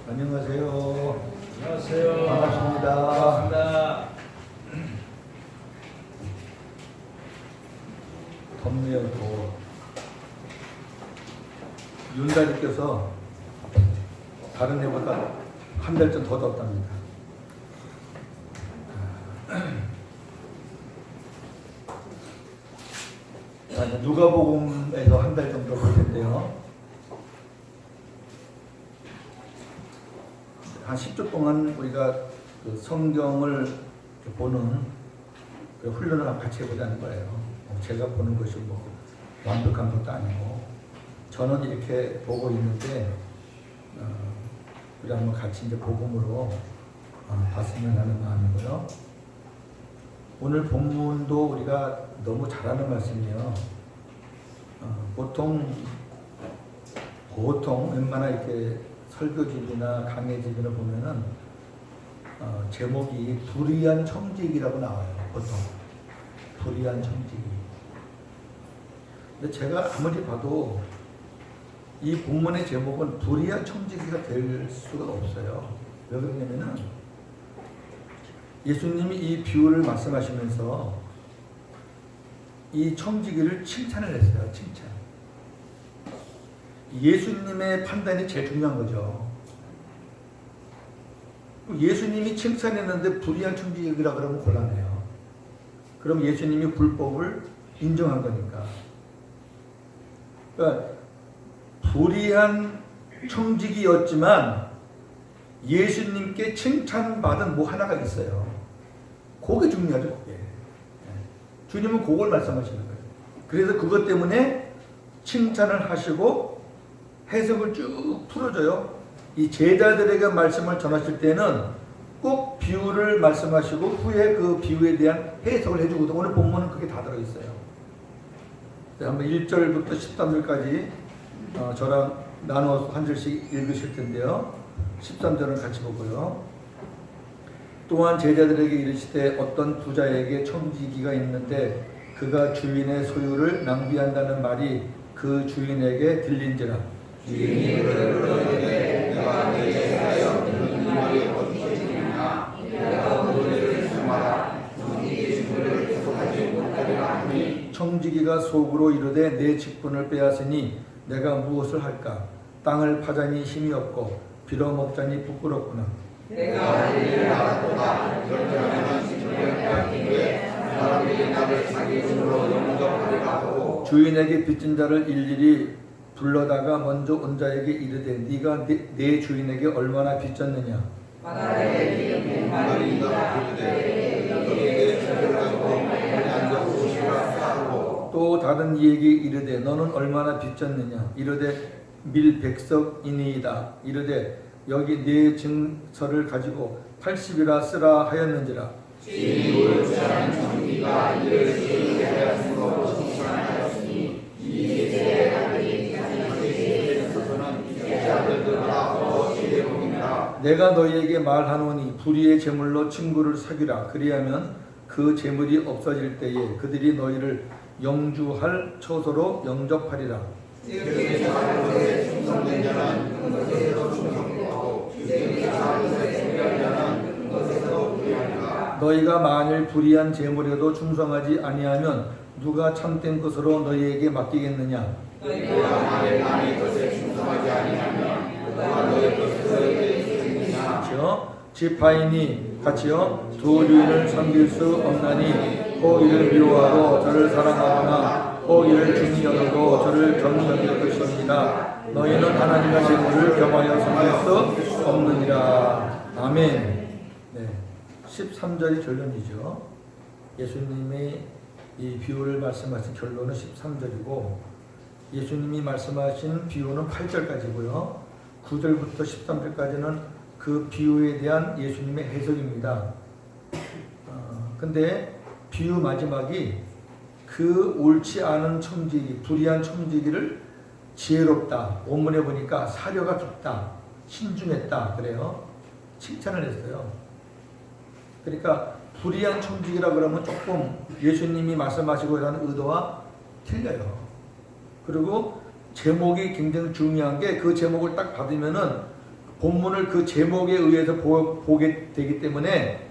안녕하세요. 안녕하세요. 반갑습니다. 반갑습니다. 덥네요, 더워. 윤달이께서 다른 해보다 한 달쯤 더 덥답니다. 자, 이제 누가복음에서 한 달 정도 볼 텐데요. 한 10주 동안 우리가 그 성경을 보는 그 훈련을 같이 해보자는 거예요. 제가 보는 것이 뭐 완벽한 것도 아니고 저는 이렇게 보고 있는데 우리 한번 같이 이제 복음으로 봤으면 하는 마음이고요. 오늘 본문도 우리가 너무 잘하는 말씀이에요. 보통 웬만한 이렇게 설교집이나 강해집이나 보면은 제목이 불의한 청지기라고 나와요. 보통 불의한 청지기. 근데 제가 아무리 봐도 이 본문의 제목은 불의한 청지기가 될 수가 없어요. 왜 그러냐면은 예수님이 이 비유를 말씀하시면서 이 청지기를 칭찬을 했어요. 칭찬. 예수님의 판단이 제일 중요한 거죠. 예수님이 칭찬했는데 불의한 청지기라 그러면 곤란해요. 그럼 예수님이 불법을 인정한 거니까. 그러니까 불의한 청지기였지만 예수님께 칭찬받은 뭐 하나가 있어요. 그게 중요하죠. 그게. 주님은 그걸 말씀하시는 거예요. 그래서 그것 때문에 칭찬을 하시고 해석을 쭉 풀어줘요. 이 제자들에게 말씀을 전하실 때는 꼭 비유를 말씀하시고 후에 그 비유에 대한 해석을 해주거든요. 오늘 본문은 그게 다 들어있어요. 한번 1절부터 13절까지 저랑 나눠서 한 절씩 읽으실 텐데요. 13절은 같이 보고요. 또한 제자들에게 이르시되 어떤 부자에게 청지기가 있는데 그가 주인의 소유를 낭비한다는 말이 그 주인에게 들린지라. 주인이 그를 불러내되 내가 내게 하여 그 말이 어디서 지느냐 내가 너희를 심하라 너희 직분을 계속하지 못하리라 하니 청지기가 속으로 이르되 내 직분을 빼앗으니 내가 무엇을 할까? 땅을 파자니 힘이 없고 빌어먹자니 부끄럽구나. 내가 할 일을 알았도다 그러면 직분을 빼앗기에 사람들이 나를 자기 손으로 영접하리라 하고 주인에게 빚진 자를 일일이 불러다가 먼저 온 자에게 이르되 네가 내 주인에게 얼마나 빚졌느냐. 말하되 네 말이니가 그르되 너에게 죄를 하고 거기 앉아 오시라 하고 또 다른 이에게 이르되 너는 얼마나 빚졌느냐. 이르되 밀백석이니이다. 이르되 여기 네 증서를 가지고 80이라 쓰라 하였는지라. 주인이 옳지 않은 청지기가 이를 주인에게 하였은 것으로 칭찬하였으니 이 제자들이 자기에게 있어서는 제자들보다 더 지혜로우니라. 내가 너희에게 말하노니 불의의 재물로 친구를 사귀라. 그리하면 그 재물이 없어질 때에 그들이 너희를 영주할 처소로 영접하리라. 이렇게 작은 것에 충성된 자는 큰 것에서 충성되고 주님이 작은 것에 불의한 자는 큰 것에서 불의하리라. 너희가 만일 불의한 재물에도 충성하지 아니하면 누가 참된 것으로 너희에게 맡기겠느냐. 너희가 만일 남의 것에 충성하지 아니하면 누가 너희 것을 너희에게 주겠느냐. 같이요. 지파인이 같이요. 두 주인을 섬길 수 없나니 혹 이를 미워하고 저를 사랑하거나 혹 이를 중히 여기고 저를 경히 여길 것입니다. 너희는 하나님의 재물을 겸하여 섬길 수 없느니라. 아멘. 네. 13절이 결론이죠. 예수님이 이 비유를 말씀하신 결론은 13절이고 예수님이 말씀하신 비유는 8절까지고요. 9절부터 13절까지는 그 비유에 대한 예수님의 해석입니다. 근데 비유 마지막이 그 옳지 않은 청지기, 불의한 청지기를 지혜롭다. 원문에 보니까 사려가 깊다. 신중했다. 그래요. 칭찬을 했어요. 그러니까 불의한 청지기라 그러면 조금 예수님이 말씀하시고 하는 의도와 틀려요. 그리고 제목이 굉장히 중요한 게 그 제목을 딱 받으면은 본문을 그 제목에 의해서 보게 되기 때문에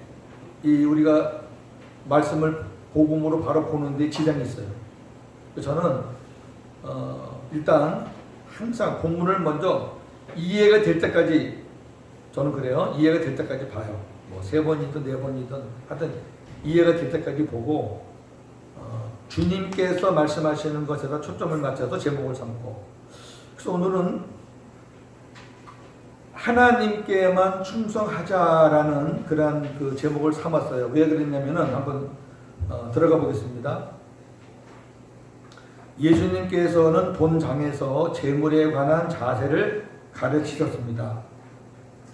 우리가 말씀을 복음으로 바로 보는데 지장이 있어요. 저는 일단 항상 본문을 먼저 이해가 될 때까지, 저는 그래요. 이해가 될 때까지 봐요. 뭐 3번이든 4번이든 하여튼 이해가 될 때까지 보고 주님께서 말씀하시는 것에다 초점을 맞춰서 제목을 삼고, 그래서 오늘은 하나님께만 충성하자라는 그러한 그 제목을 삼았어요. 왜 그랬냐면은 한번 들어가 보겠습니다. 예수님께서는 본장에서 재물에 관한 자세를 가르치셨습니다.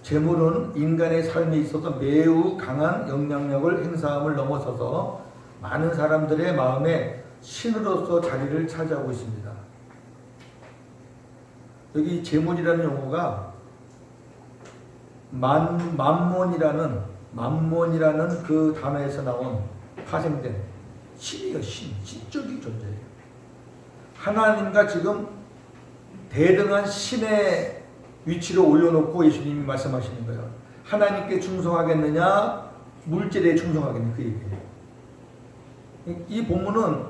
재물은 인간의 삶에 있어서 매우 강한 영향력을 행사함을 넘어서서 많은 사람들의 마음에 신으로서 자리를 차지하고 있습니다. 여기 재물이라는 용어가 만몬이라는 그 단어에서 나온 파생된 신이에요. 신적인 존재예요. 하나님과 지금 대등한 신의 위치로 올려놓고 예수님이 말씀하시는 거예요. 하나님께 충성하겠느냐, 물질에 충성하겠느냐, 그 얘기예요. 이 본문은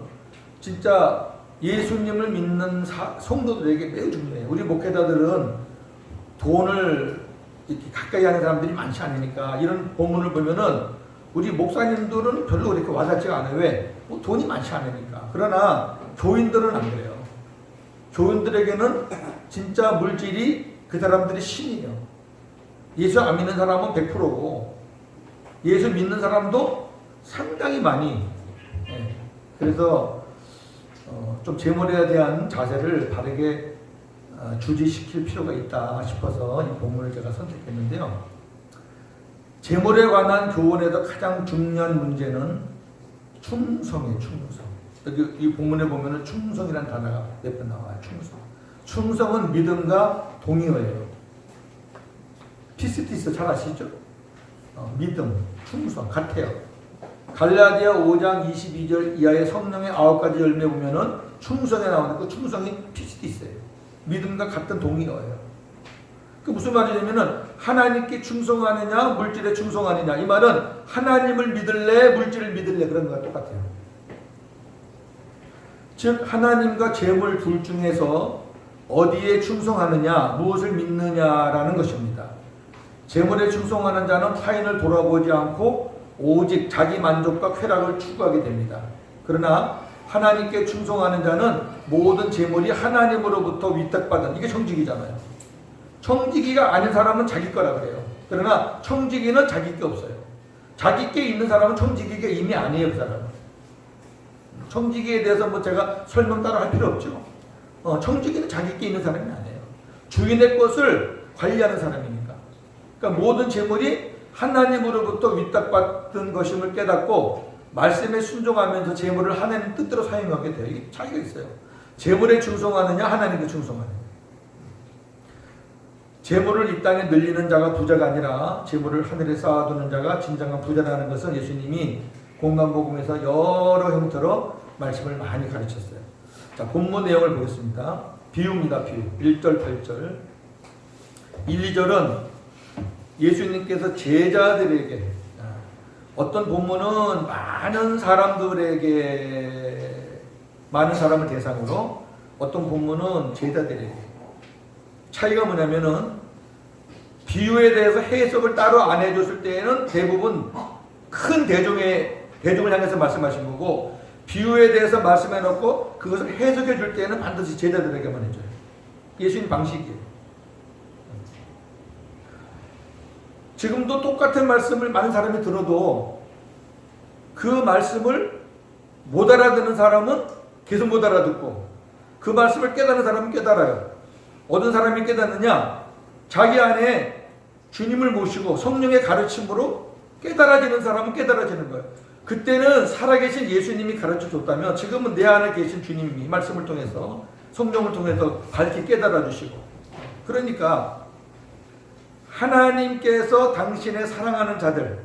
진짜 예수님을 믿는 성도들에게 매우 중요해요. 우리 목회자들은 돈을 이렇게 가까이 하는 사람들이 많지 않으니까 이런 본문을 보면은 우리 목사님들은 별로 그렇게 와닿지가 않아요. 왜? 뭐 돈이 많지 않으니까. 그러나 교인들은 안 그래요. 교인들에게는 진짜 물질이 그 사람들이 신이에요. 예수 안 믿는 사람은 100%고 예수 믿는 사람도 상당히 많이. 그래서 좀 재물에 대한 자세를 바르게 주지시킬 필요가 있다 싶어서 이 본문을 제가 선택했는데요. 재물에 관한 교훈에서 가장 중요한 문제는 충성이에요. 충성. 여기 이 본문에 보면은 충성이라는 단어가 몇 번 나와요. 충성. 충성은 믿음과 동의어예요. 피스티스 잘 아시죠? 믿음, 충성 같아요. 갈라디아 5장 22절 이하의 성령의 9가지 열매 보면은 충성에 나오는 그 충성이 피스티스예요. 믿음과 같은 동의어예요. 그 무슨 말이냐면은 하나님께 충성하느냐 물질에 충성하느냐, 이 말은 하나님을 믿을래 물질을 믿을래 그런 거와 똑같아요. 즉 하나님과 재물 둘 중에서 어디에 충성하느냐, 무엇을 믿느냐라는 것입니다. 재물에 충성하는 자는 타인을 돌아보지 않고 오직 자기 만족과 쾌락을 추구하게 됩니다. 그러나 하나님께 충성하는 자는 모든 재물이 하나님으로부터 위탁받은, 이게 청지기잖아요. 청지기가 아닌 사람은 자기 거라 그래요. 그러나 청지기는 자기 게 없어요. 자기 게 있는 사람은 청지기가 이미 아니에요. 그 사람은. 청지기에 대해서 뭐 제가 설명 따로 할 필요 없죠. 청지기는 자기 게 있는 사람이 아니에요. 주인의 것을 관리하는 사람이니까. 그러니까 모든 재물이 하나님으로부터 위탁받은 것임을 깨닫고 말씀에 순종하면서 재물을 하나님 뜻대로 사용하게 돼요. 이게 차이가 있어요. 재물에 충성하느냐 하나님께 충성하느냐. 재물을 이 땅에 늘리는 자가 부자가 아니라 재물을 하늘에 쌓아두는 자가 진정한 부자라는 것은 예수님이 공간복음에서 여러 형태로 말씀을 많이 가르쳤어요. 자, 본문 내용을 보겠습니다. 비유입니다. 비유. 1절, 8절. 1, 2절은 예수님께서 제자들에게, 어떤 본문은 많은 사람을 대상으로, 어떤 본문은 제자들에게. 차이가 뭐냐면은 비유에 대해서 해석을 따로 안 해줬을 때에는 대부분 큰 대중을 향해서 말씀하신 거고, 비유에 대해서 말씀해놓고 그것을 해석해 줄 때는 반드시 제자들에게만 해줘요. 예수님 방식이에요. 지금도 똑같은 말씀을 많은 사람이 들어도 그 말씀을 못 알아듣는 사람은 계속 못 알아듣고, 그 말씀을 깨닫는 사람은 깨달아요. 어떤 사람이 깨닫느냐? 자기 안에 주님을 모시고 성령의 가르침으로 깨달아지는 사람은 깨달아지는 거예요. 그때는 살아계신 예수님이 가르쳐 줬다면, 지금은 내 안에 계신 주님이 말씀을 통해서 성령을 통해서 밝게 깨달아 주시고, 그러니까 하나님께서 당신의 사랑하는 자들,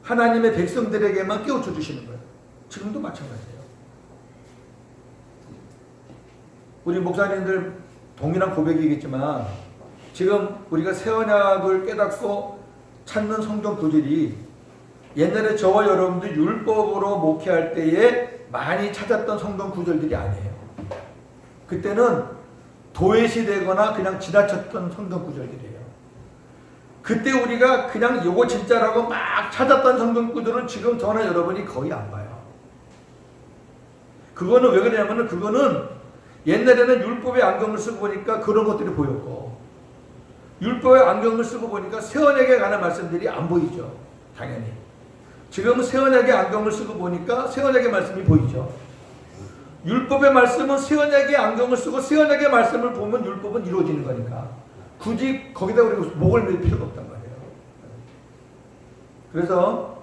하나님의 백성들에게만 깨우쳐 주시는 거예요. 지금도 마찬가지예요. 우리 목사님들 동일한 고백이겠지만 지금 우리가 새 언약을 깨닫고 찾는 성경 구절이 옛날에 저와 여러분들 율법으로 목회할 때에 많이 찾았던 성경 구절들이 아니에요. 그때는 도외시되거나 그냥 지나쳤던 성경 구절들이에요. 그때 우리가 그냥 요거 진짜라고 막 찾았던 성경 구절은 지금 저나 여러분이 거의 안 봐요. 그거는 왜 그러냐면은 그거는 옛날에는 율법의 안경을 쓰고 보니까 그런 것들이 보였고 율법의 안경을 쓰고 보니까 새 언약에 관한 말씀들이 안 보이죠. 당연히. 지금은 새 언약의 안경을 쓰고 보니까 새 언약의 말씀이 보이죠. 율법의 말씀은 새 언약의 안경을 쓰고 새 언약의 말씀을 보면 율법은 이루어지는 거니까 굳이 거기다 우리가 목을 맬 필요가 없단 말이에요. 그래서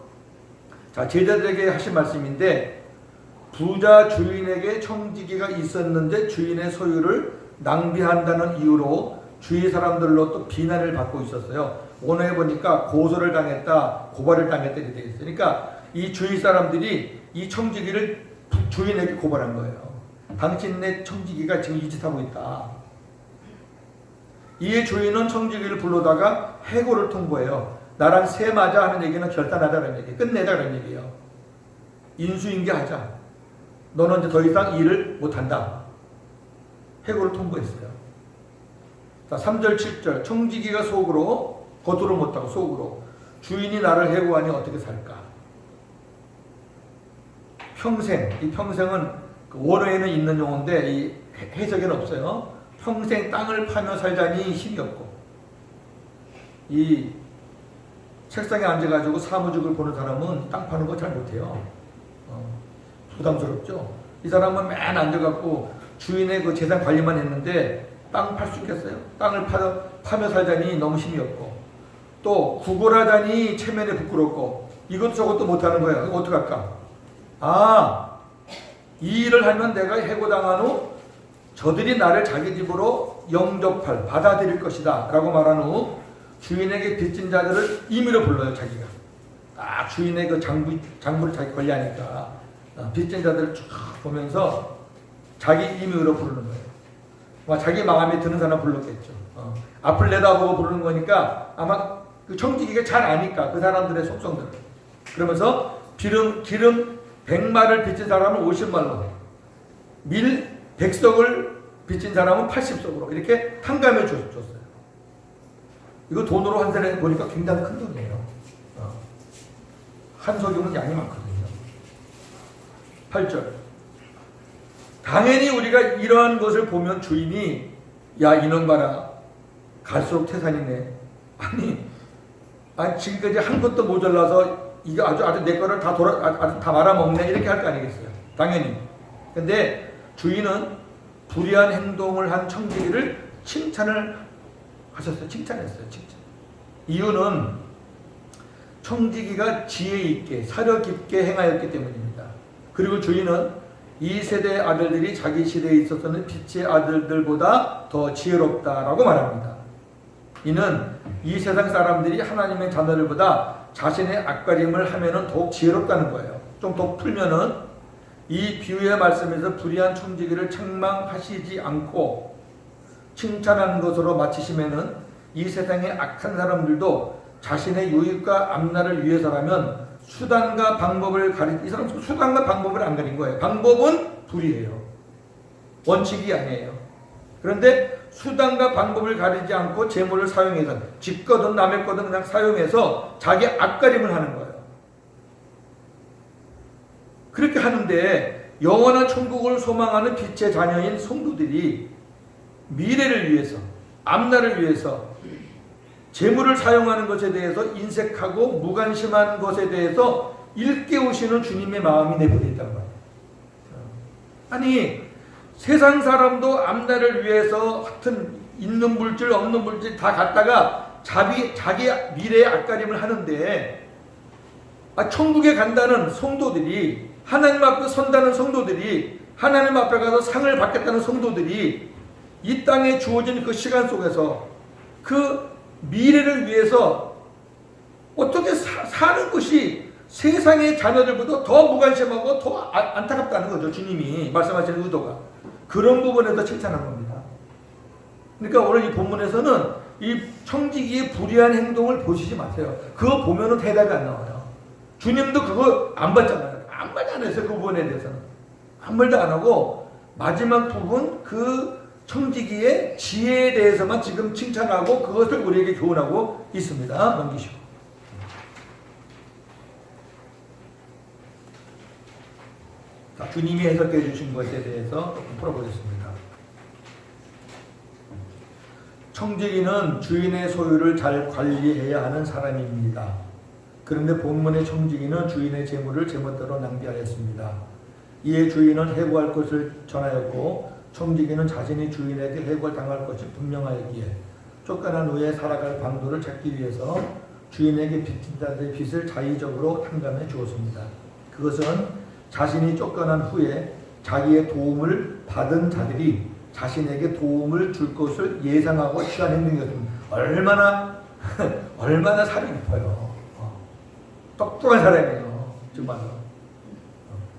자 제자들에게 하신 말씀인데 부자 주인에게 청지기가 있었는데 주인의 소유를 낭비한다는 이유로 주위 사람들로 또 비난을 받고 있었어요. 오늘 보니까 고소를 당했다, 고발을 당했다 이렇게 되어 있어요. 그러니까 이 주위 사람들이 이 청지기를 주인에게 고발한 거예요. 당신네 청지기가 지금 이 짓 하고 있다. 이에 주인은 청지기를 불러다가 해고를 통보해요. 나랑 세마자 하는 얘기는 결단하자는 얘기, 끝내자는 얘기예요. 인수인계하자. 너는 이제 더 이상 일을 못한다. 해고를 통보했어요. 자, 3절 7절 청지기가 속으로 겉으로 못하고 속으로 주인이 나를 해고하니 어떻게 살까? 평생, 이 평생은 원어에는 있는 용어인데 이 해석에는 없어요. 평생 땅을 파며 살자니 힘이 없고 이 책상에 앉아가지고 사무직을 보는 사람은 땅 파는 거 잘 못해요. 부담스럽죠. 이 사람은 맨 앉아갖고 주인의 그 재산 관리만 했는데 땅 팔 수 있겠어요? 땅을 파며 살자니 너무 힘이 없고 또 구걸하자니 체면에 부끄럽고 이것도 저것도 못하는 거예요. 이거 어떡할까? 아, 이 일을 하면 내가 해고당한 후 저들이 나를 자기 집으로 영접할, 받아들일 것이다 라고 말한 후 주인에게 빚진 자들을 임의로 불러요. 자기가 딱 주인의 그 장부를 자기 관리하니까 빚진 자들을 쭉 보면서 자기 임의로 부르는 거예요. 자기 마음에 드는 사람 불렀겠죠. 앞을 내다보고 부르는 거니까 아마 그 청지기가 잘 아니까 그 사람들의 속성들을 그러면서 기름 100마를 빚진 사람은 50말로 밀 100석을 빚진 사람은 80석으로 이렇게 탕감해 줬어요. 이거 돈으로 환산해 보니까 굉장히 큰 돈이에요. 한 석이면 양이 많거든요. 8절 당연히 우리가 이러한 것을 보면 주인이 야 이놈 봐라 갈수록 태산이네. 아니 지금까지 한 것도 모자라서 이거 아주 내 거를 다 다 말아먹네 이렇게 할 거 아니겠어요. 당연히. 근데 주인은 불의한 행동을 한 청지기를 칭찬을 하셨어요. 칭찬했어요. 칭찬. 이유는 청지기가 지혜 있게 사려 깊게 행하였기 때문입니다. 그리고 주인은 이 세대의 아들들이 자기 시대에 있어서는 빛의 아들들보다 더 지혜롭다라고 말합니다. 이는 이 세상 사람들이 하나님의 자녀들보다 자신의 앞가림을 하면은 더욱 지혜롭다는 거예요. 좀 더 풀면은 이 비유의 말씀에서 불의한 청지기를 책망하시지 않고 칭찬하는 것으로 마치시면은 이 세상의 악한 사람들도 자신의 유익과 앞날을 위해서라면 수단과 방법을 이 사람 수단과 방법을 안 가린 거예요. 방법은 불이에요. 원칙이 아니에요. 그런데 수단과 방법을 가리지 않고 재물을 사용해서 집 거든 남의 거든 그냥 사용해서 자기 앞가림을 하는 거예요. 그렇게 하는데 영원한 천국을 소망하는 빛의 자녀인 성도들이 미래를 위해서 앞날을 위해서 재물을 사용하는 것에 대해서 인색하고 무관심한 것에 대해서 일깨우시는 주님의 마음이 내부에 있단 말이에요. 아니 세상 사람도 앞날을 위해서 하여튼 있는 물질 없는 물질 다 갖다가 자기 미래의 앞가림을 하는데 천국에 간다는 성도들이 하나님 앞에 선다는 성도들이 하나님 앞에 가서 상을 받겠다는 성도들이 이 땅에 주어진 그 시간 속에서 그 미래를 위해서 어떻게 사는 것이 세상의 자녀들보다 더 무관심하고 더 안타깝다는 거죠. 주님이 말씀하시는 의도가. 그런 부분에서 칭찬한 겁니다. 그러니까 오늘 이 본문에서는 이 청지기의 불의한 행동을 보시지 마세요. 그거 보면은 대답이 안 나와요. 주님도 그거 안 받잖아요. 아무 말도 안 했어요. 그 부분에 대해서는. 아무 말도 안 하고 마지막 부분 그 청지기의 지혜에 대해서만 지금 칭찬하고 그것을 우리에게 교훈하고 있습니다. 넘기시고. 자, 주님이 해석해 주신 것에 대해서 조금 풀어보겠습니다. 청지기는 주인의 소유를 잘 관리해야 하는 사람입니다. 그런데 본문의 청지기는 주인의 재물을 제멋대로 낭비하였습니다. 이에 주인은 해고할 것을 전하였고 청지기는 자신이 주인에게 해고당할 것이 분명하였기에 쫓겨난 후에 살아갈 방도를 찾기 위해서 주인에게 빚진 자들의 빚을 자의적으로 탕감해 주었습니다. 그것은 자신이 쫓겨난 후에 자기의 도움을 받은 자들이 자신에게 도움을 줄 것을 예상하고 취한 행동이었습니다. 얼마나 살이 깊어요. 똑똑한 사람이에요. 정말로.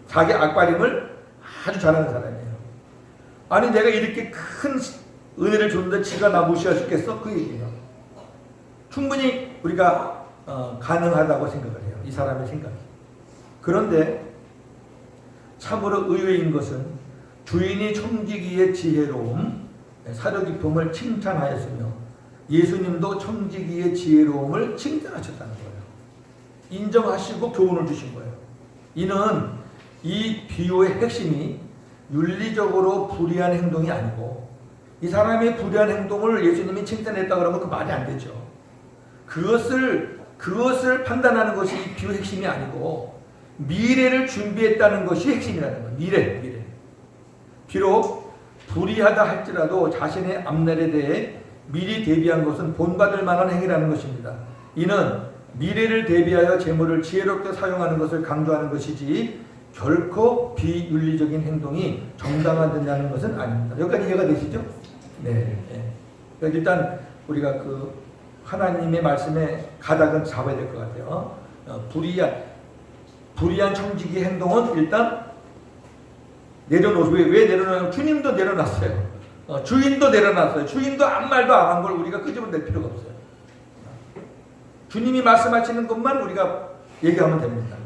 자기 악바림을 아주 잘하는 사람이에요. 아니 내가 이렇게 큰 은혜를 줬는데 지가 나 무시할 수 있겠어? 그 얘기예요. 충분히 우리가 가능하다고 생각을 해요. 이 사람의 생각이. 그런데 참으로 의외인 것은 주인이 청지기의 지혜로움, 사려 깊음을 칭찬하였으며 예수님도 청지기의 지혜로움을 칭찬하셨다는 거예요. 인정하시고 교훈을 주신 거예요. 이는 이 비유의 핵심이 윤리적으로 불의한 행동이 아니고 이 사람의 불의한 행동을 예수님이 칭찬했다 그러면 그 말이 안 되죠. 그것을 판단하는 것이 이 비유의 핵심이 아니고 미래를 준비했다는 것이 핵심이라는 거예요. 미래. 비록 불의하다 할지라도 자신의 앞날에 대해 미리 대비한 것은 본받을 만한 행위라는 것입니다. 이는 미래를 대비하여 재물을 지혜롭게 사용하는 것을 강조하는 것이지 결코 비윤리적인 행동이 정당화된다는 것은 아닙니다. 여기까지 이해가 되시죠? 네. 그러니까 일단 우리가 그 하나님의 말씀에 가닥은 잡아야 될 것 같아요. 불의한 청지기 행동은 일단 내려놓으세요. 왜 내려놓으면 주님도 내려놨어요. 주인도 내려놨어요. 주인도 아무 말도 안 한 걸 우리가 끄집어낼 필요가 없어요. 주님이 말씀하시는 것만 우리가 얘기하면 됩니다.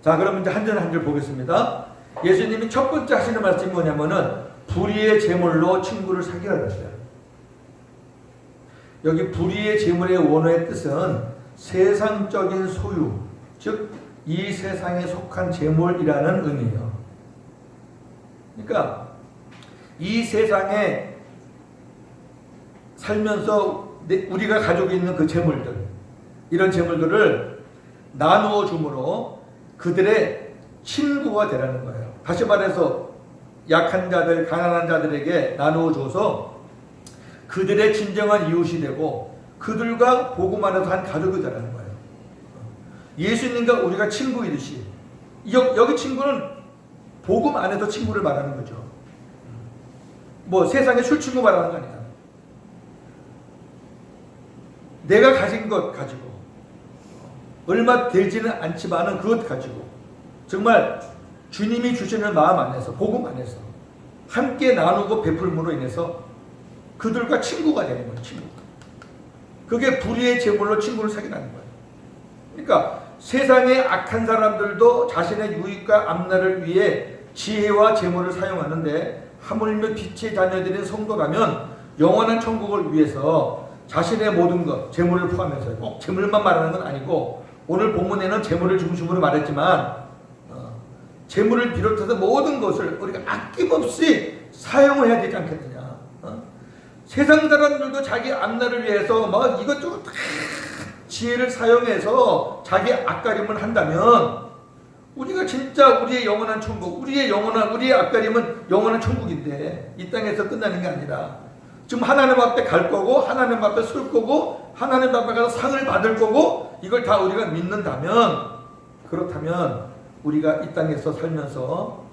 자, 그럼 이제 한 절 한 절 보겠습니다. 예수님이 첫 번째 하시는 말씀이 뭐냐면은 불의의 재물로 친구를 사귀라 그랬어요. 여기 불의의 재물의 원어의 뜻은 세상적인 소유, 즉 이 세상에 속한 재물이라는 의미예요. 그러니까 이 세상에 살면서 우리가 가지고 있는 그 재물들, 이런 재물들을 나누어 줌으로 그들의 친구가 되라는 거예요. 다시 말해서 약한 자들, 가난한 자들에게 나누어 줘서 그들의 진정한 이웃이 되고 그들과 복음 안에서 한 가족이 되라는 거예요. 예수님과 우리가 친구이듯이 여기 친구는 복음 안에서 친구를 말하는 거죠. 뭐 세상에 술 친구 말하는 거 아니야. 내가 가진 것 가지고 얼마 되지는 않지만은 그것 가지고 정말 주님이 주시는 마음 안에서 복음 안에서 함께 나누고 베풀므로 인해서 그들과 친구가 되는 거예요. 친구. 그게 불의의 재물로 친구를 사귀라는 거예요. 그러니까 세상의 악한 사람들도 자신의 유익과 앞날을 위해 지혜와 재물을 사용하는데 하물며 빛의 자녀들인 성도라면 영원한 천국을 위해서 자신의 모든 것, 재물을 포함해서 꼭 재물만 말하는 건 아니고 오늘 본문에는 재물을 중심으로 말했지만 재물을 비롯해서 모든 것을 우리가 아낌없이 사용을 해야 되지 않겠느냐. 세상 사람들도 자기 앞날을 위해서 막 이것저것 다 지혜를 사용해서 자기 앞가림을 한다면 우리가 진짜 우리의 영원한 천국, 우리의 앞가림은 영원한 천국인데 이 땅에서 끝나는 게 아니라 지금 하나님 앞에 갈 거고 하나님 앞에 설 거고 하나님 앞에 가서 상을 받을 거고 이걸 다 우리가 믿는다면 그렇다면 우리가 이 땅에서 살면서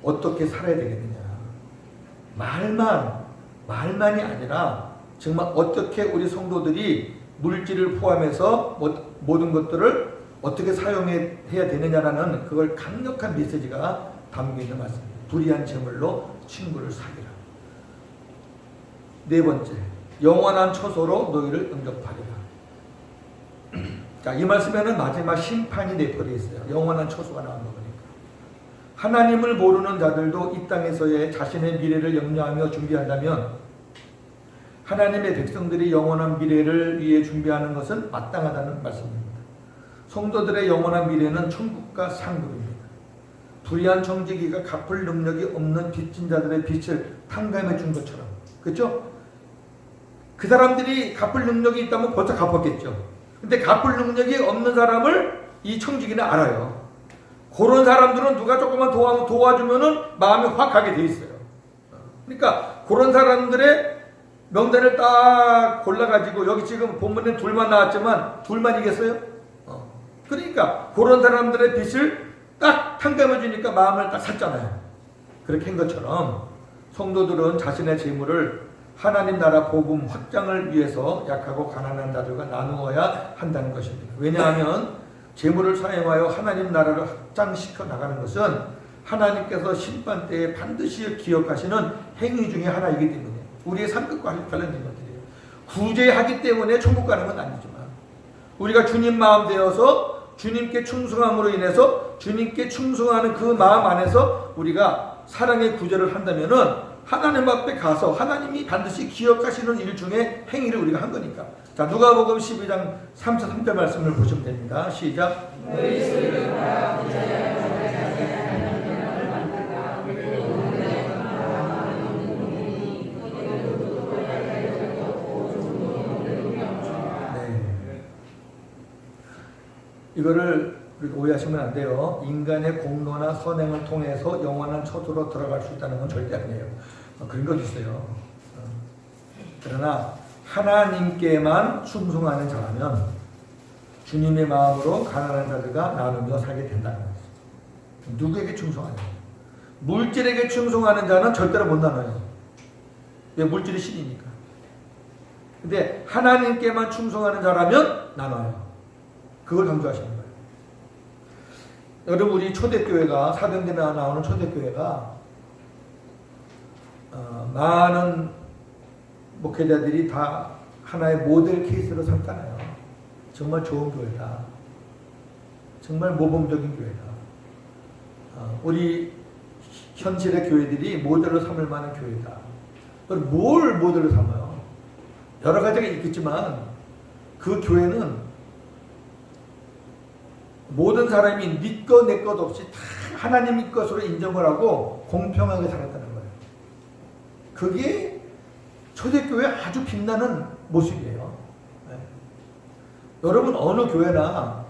어떻게 살아야 되겠느냐. 말만이 아니라 정말 어떻게 우리 성도들이 물질을 포함해서 모든 것들을 어떻게 사용해야 되느냐라는 그걸 강력한 메시지가 담겨있는 말씀입니다. 불의한 재물로 친구를 사귀라. 네 번째, 영원한 처소로 너희를 응접하리라. 자, 이 말씀에는 마지막 심판이 내포되어 있어요. 영원한 처소가 나온 거니까. 하나님을 모르는 자들도 이 땅에서의 자신의 미래를 염려하며 준비한다면 하나님의 백성들이 영원한 미래를 위해 준비하는 것은 마땅하다는 말씀입니다. 성도들의 영원한 미래는 천국과 상급입니다. 불의한 정직이가 갚을 능력이 없는 빚진 자들의 빚을 탕감해 준 것처럼, 그렇죠? 그 사람들이 갚을 능력이 있다면 벌써 갚았겠죠. 근데 갚을 능력이 없는 사람을 이 청지기는 알아요. 그런 사람들은 누가 조금만 도와주면은 마음이 확 가게 돼 있어요. 그러니까 그런 사람들의 명단을 딱 골라가지고, 여기 지금 본문에 둘만 나왔지만 둘만 이겼어요. 그러니까 그런 사람들의 빚을 딱 탕감해 주니까 마음을 딱 샀잖아요. 그렇게 한 것처럼 성도들은 자신의 재물을 하나님 나라 복음 확장을 위해서 약하고 가난한 자들과 나누어야 한다는 것입니다. 왜냐하면 재물을 사용하여 하나님 나라를 확장시켜 나가는 것은 하나님께서 심판 때에 반드시 기억하시는 행위 중에 하나이기 때문에 우리의 상급과 관련된 것들이에요. 구제하기 때문에 천국 가는 건 아니지만 우리가 주님 마음 되어서 주님께 충성함으로 인해서 주님께 충성하는 그 마음 안에서 우리가 사랑의 구제를 한다면은 하나님 앞에 가서 하나님이 반드시 기억하시는 일 중에 행위를 우리가 한 거니까. 자, 누가복음 12장 3절 말씀을 보시면 됩니다. 시작. 이거를 우리가 오해하시면 안 돼요. 인간의 공로나 선행을 통해서 영원한 처소로 들어갈 수 있다는 건 절대 아니에요. 그런 거 있어요. 그러나 하나님께만 충성하는 자라면 주님의 마음으로 가난한 자들과 나누며 살게 된다는 거죠. 누구에게 충성하냐? 물질에게 충성하는 자는 절대로 못 나눠요. 왜? 물질이 신이니까. 근데 하나님께만 충성하는 자라면 나눠요. 그걸 강조하시는 거예요. 여러분, 우리 초대교회가, 사도행전에 나오는 초대교회가 많은 목회자들이 다 하나의 모델 케이스로 삼잖아요. 정말 좋은 교회다. 정말 모범적인 교회다. 우리 현실의 교회들이 모델로 삼을 만한 교회다. 그럼 뭘 모델로 삼아요? 여러 가지가 있겠지만 그 교회는 모든 사람이 네 것 내 것 없이 다 하나님의 것으로 인정을 하고 공평하게 살았다는 거예요. 그게 초대교회 아주 빛나는 모습이에요. 네. 여러분, 어느 교회나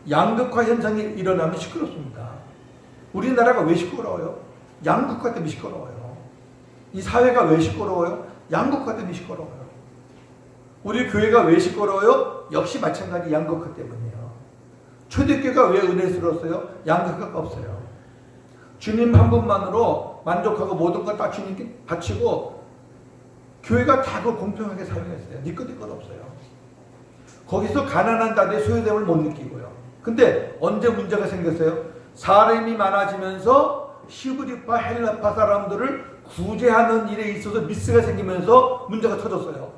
양극화 현상이 일어나면 시끄럽습니다. 우리나라가 왜 시끄러워요? 양극화 때문에 시끄러워요. 이 사회가 왜 시끄러워요? 양극화 때문에 시끄러워요. 우리 교회가 왜 시끄러워요? 역시 마찬가지 양극화 때문이에요. 초대교회가 왜 은혜스러웠어요? 양극화가 없어요. 주님 한 분만으로 만족하고 모든 걸 다 주님께 바치고 교회가 다 그 공평하게 사용했어요. 네 것 내 것 없어요. 거기서 가난한 자들의 소외됨을 못 느끼고요. 근데 언제 문제가 생겼어요? 사람이 많아지면서 히브리파 헬라파 사람들을 구제하는 일에 있어서 미스가 생기면서 문제가 터졌어요.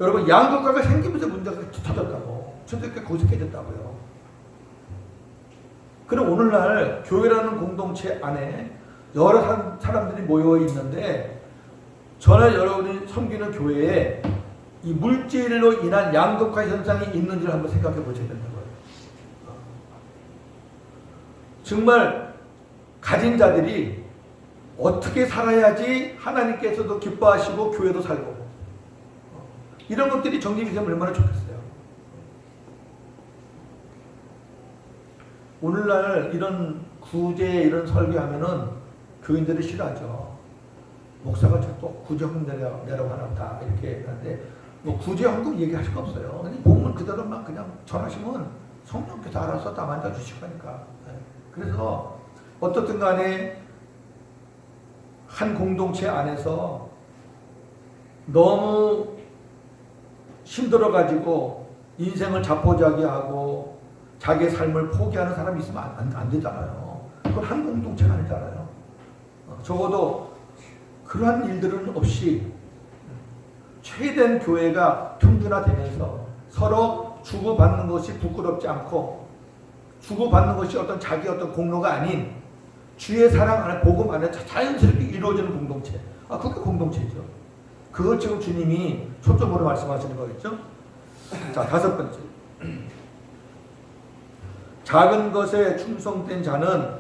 여러분, 양극화가 생기면서 문제가 터졌다고. 초대교회 거기서 깨졌다고요. 그럼 오늘날 교회라는 공동체 안에 여러 사람들이 모여 있는데 저나 여러분이 섬기는 교회에 이 물질로 인한 양극화 현상이 있는지를 한번 생각해 보셔야 된다는 거예요. 정말 가진 자들이 어떻게 살아야지 하나님께서도 기뻐하시고 교회도 살고 이런 것들이 정립이 되면 얼마나 좋겠어요. 오늘날 이런 구제 이런 설교하면은 교인들이 싫어하죠. 목사가 자꾸 구제 헌금 내라고 하나 이렇게 하는데 뭐 구제 헌금 얘기할 수가 없어요. 그냥 본문 그대로만 그냥 전하시면 성령께서 알아서 다 만져주실 거니까. 그래서 어떻든 간에 한 공동체 안에서 너무 힘들어가지고 인생을 자포자기하고 자기의 삶을 포기하는 사람이 있으면 안 되잖아요. 그건 한 공동체가 아니잖아요. 적어도 그러한 일들은 없이 최대한 교회가 평준화되면서 서로 주고받는 것이 부끄럽지 않고 주고받는 것이 어떤 자기 어떤 공로가 아닌 주의 사랑 안에 복음 안에 자연스럽게 이루어지는 공동체. 그게 공동체죠. 그걸 지금 주님이 초점으로 말씀하시는 거겠죠. 자, 다섯 번째. 작은 것에 충성된 자는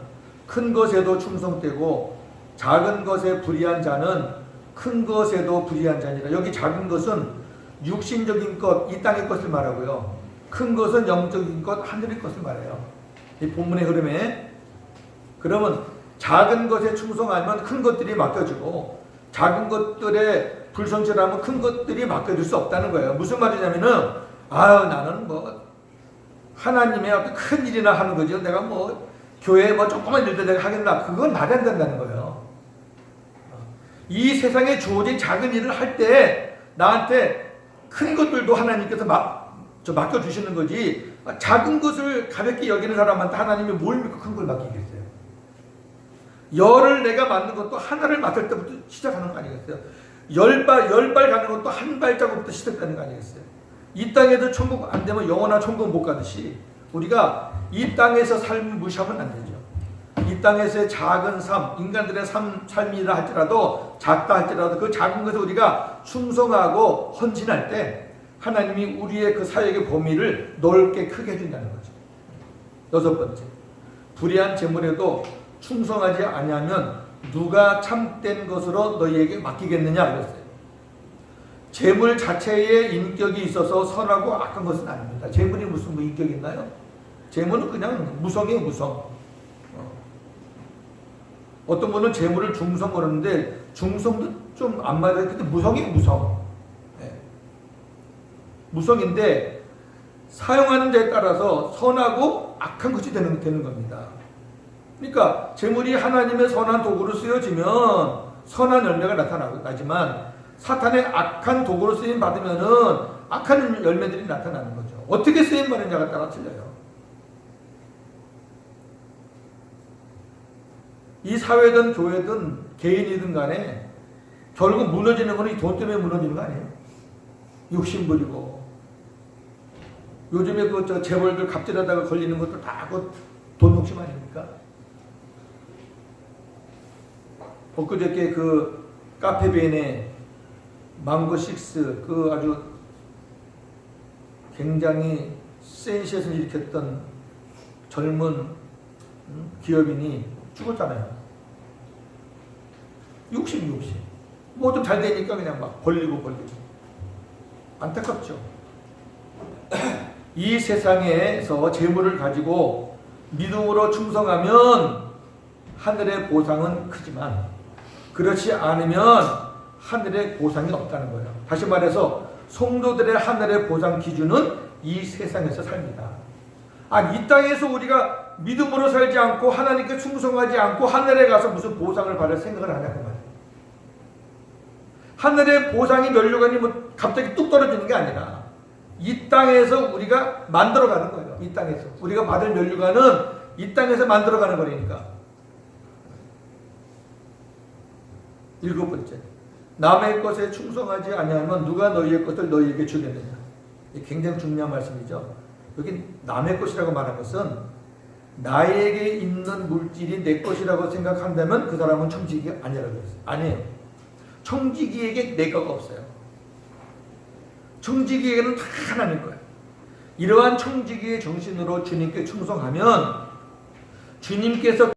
큰 것에도 충성되고 작은 것에 불의한 자는 큰 것에도 불의한 자니라. 여기 작은 것은 육신적인 것, 이 땅의 것을 말하고요. 큰 것은 영적인 것, 하늘의 것을 말해요. 이 본문의 흐름에. 그러면 작은 것에 충성하면 큰 것들이 맡겨지고 작은 것들에 불성실하면 큰 것들이 맡겨질 수 없다는 거예요. 무슨 말이냐면은 나는 뭐 하나님의 어떤 큰 일이나 하는 거죠. 내가 뭐 교회에 뭐 조그만 일도 내가 하겠나. 그건 말이 안 된다는 거예요. 이 세상에 주어진 작은 일을 할 때 나한테 큰 것들도 하나님께서 맡겨주시는 거지. 작은 것을 가볍게 여기는 사람한테 하나님이 뭘 믿고 큰 걸 맡기겠어요. 열을 내가 맡는 것도 하나를 맡을 때부터 시작하는 거 아니겠어요. 열 발 가는 것도 한 발자국부터 시작되는 거 아니겠어요. 이 땅에도 천국 안 되면 영원한 천국 못 가듯이 우리가 이 땅에서 삶을 무시하면 안 되죠. 이 땅에서의 작은 삶, 인간들의 삶이라 할지라도 작다 할지라도 그 작은 것을 우리가 충성하고 헌신할 때 하나님이 우리의 그 사역의 범위를 넓게 크게 해준다는 거죠. 여섯 번째, 불의한 재물에도 충성하지 아니하면 누가 참된 것으로 너희에게 맡기겠느냐 그랬어요. 재물 자체에 인격이 있어서 선하고 악한 것은 아닙니다. 재물이 무슨 인격이 있나요? 재물은 그냥 무성이에요, 무성. 어떤 분은 재물을 중성 그러는데 중성도 좀 안 맞아요. 근데 무성이에요, 무성. 네. 무성인데 사용하는 데에 따라서 선하고 악한 것이 되는 겁니다. 그러니까 재물이 하나님의 선한 도구로 쓰여지면 선한 열매가 나타나지만 사탄의 악한 도구로 쓰임 받으면은 악한 열매들이 나타나는 거죠. 어떻게 쓰임 받느냐가 따라 틀려요. 이 사회든 교회든 개인이든 간에 결국 무너지는 거는 이 돈 때문에 무너지는 거 아니에요? 욕심 부리고 요즘에 그 재벌들 갑질하다가 걸리는 것도 다 그 돈 욕심 아닙니까? 엊그저께 그 카페베인에 망고6 그 아주 굉장히 센세이션을 일으켰던 젊은 기업인이 죽었잖아요. 욕심. 뭐 좀 잘 되니까 그냥 막 벌리고. 안타깝죠. 이 세상에서 재물을 가지고 믿음으로 충성하면 하늘의 보상은 크지만 그렇지 않으면 하늘의 보상이 없다는 거예요. 다시 말해서 성도들의 하늘의 보상 기준은 이 세상에서 삽니다. 이 땅에서 우리가 믿음으로 살지 않고 하나님께 충성하지 않고 하늘에 가서 무슨 보상을 받을 생각을 하냐고 말이에요. 하늘의 보상이 면류관이 뭐 갑자기 뚝 떨어지는 게 아니라 이 땅에서 우리가 만들어가는 거예요. 이 땅에서 우리가 받을 면류관은 이 땅에서 만들어가는 거니까. 일곱 번째, 남의 것에 충성하지 아니하면 누가 너희의 것을 너희에게 주겠느냐. 이게 굉장히 중요한 말씀이죠. 여기 남의 것이라고 말한 것은 나에게 있는 물질이 내 것이라고 생각한다면 그 사람은 청지기가 아니라고 했어요. 아니에요. 청지기에게 내 거가 없어요. 청지기에게는 다 하나님 거예요. 이러한 청지기의 정신으로 주님께 충성하면 주님께서